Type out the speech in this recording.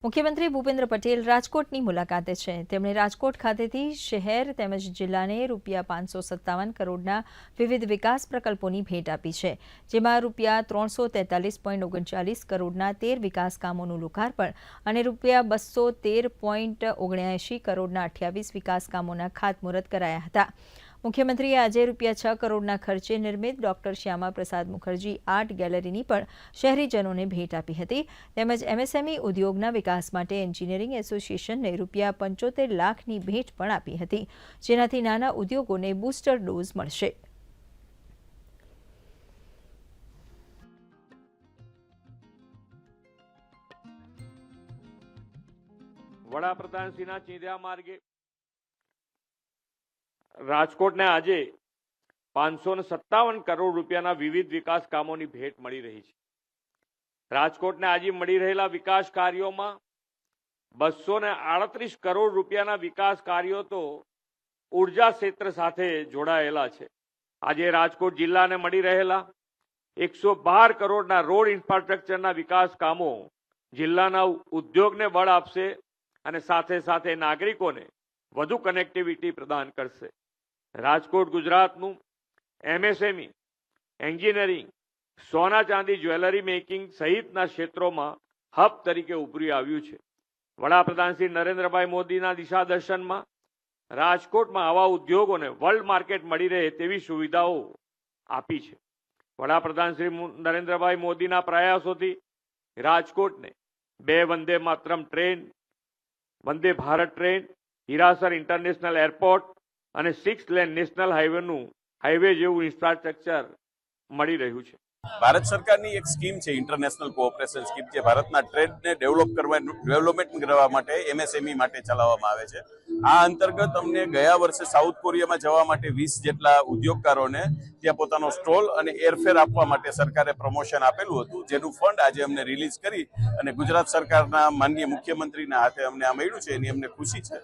મુખ્યમંત્રી ભૂપેન્દ્ર પટેલ રાજકોટની મુલાકાતે છે। તેમણે રાજકોટ ખાતેથી શહેર તેમજ જિલ્લાને ₹557 કરોડના વિવિધ વિકાસ પ્રકલ્પોની ભેટ આપી છે, જેમાં ₹343.39 કરોડના 13 વિકાસ કામોનું લોકાર્પણ અને ₹213.79 કરોડના 28 વિકાસ કામોના ખાતમુહૂર્ત કરાયા હતા। મુખ્યમંત્રીએ આજે ₹6 કરોડના ખર્ચે નિર્મિત ડોક્ટર શ્યામા પ્રસાદ મુખર્જી આર્ટ ગેલેરીની પણ શહેરીજનોને ભેટ આપી હતી। તેમજ એમએસએમઈ ઉદ્યોગના વિકાસ માટે એન્જિનિયરિંગ એસોસિએશનને ₹75 લાખની ભેટ પણ આપી હતી, જેનાથી નાના ઉદ્યોગોને બૂસ્ટર ડોઝ મળશે। વડાપ્રધાનશ્રીના ચીંધ્યા માર્ગે રાજકોટને આજે 557 કરોડ રૂપિયાના વિવિધ વિકાસ કામોની ભેટ મળી રહી છે। રાજકોટને આજે મળી રહેલા વિકાસ કાર્યોમાં 238 કરોડ રૂપિયાના વિકાસ કાર્યો તો ઉર્જા ક્ષેત્ર સાથે જોડાયેલા છે। આજે રાજકોટ જિલ્લાને મળી રહેલા 112 કરોડના રોડ ઇન્ફ્રાસ્ટ્રક્ચરના વિકાસ કામો જિલ્લાના ઉદ્યોગને બળ આપશે અને સાથે સાથે નાગરિકોને વધુ કનેક્ટિવિટી પ્રદાન કરશે। રાજકોટ ગુજરાતનું એમએસએમઈ, એન્જિનિયરિંગ, સોના ચાંદી જ્વેલરી મેકિંગ સહિતના ક્ષેત્રોમાં હબ તરીકે ઉભરી આવ્યું છે। વડાપ્રધાન શ્રી નરેન્દ્રભાઈ મોદીના દિશા દર્શનમાં રાજકોટમાં આવા ઉદ્યોગોને વર્લ્ડ માર્કેટ મળી રહે તેવી સુવિધાઓ આપી છે। વડાપ્રધાન શ્રી નરેન્દ્રભાઈ મોદીના પ્રયાસોથી રાજકોટને 2 Vande Mataram train, Vande Bharat train, Hirasar international airport અને 6 લેન નેશનલ હાઈવે જેવું ઇન્ફ્રાસ્ટ્રક્ચર મળી રહ્યું છે। ભારત સરકારની એક સ્કીમ છે ઇન્ટરનેશનલ કોઓપરેશન સ્કીમ, જે ભારતના ટ્રેડને ડેવલપમેન્ટ કરવા માટે એમએસએમઈ માટે ચલાવવામાં આવે છે। આ અંતર્ગત અમને ગયા વર્ષે સાઉથ કોરિયામાં જવા માટે 20 જેટલા ઉદ્યોગકારોને ત્યાં પોતાનો સ્ટોલ અને એરફેર આપવા માટે સરકારે પ્રમોશન આપેલું હતું, જેનું ફંડ આજે અમને રિલીઝ કરી અને ગુજરાત સરકારના માનનીય મુખ્યમંત્રીના હાથે અમને આ મળ્યું છે, એની અમને ખુશી છે।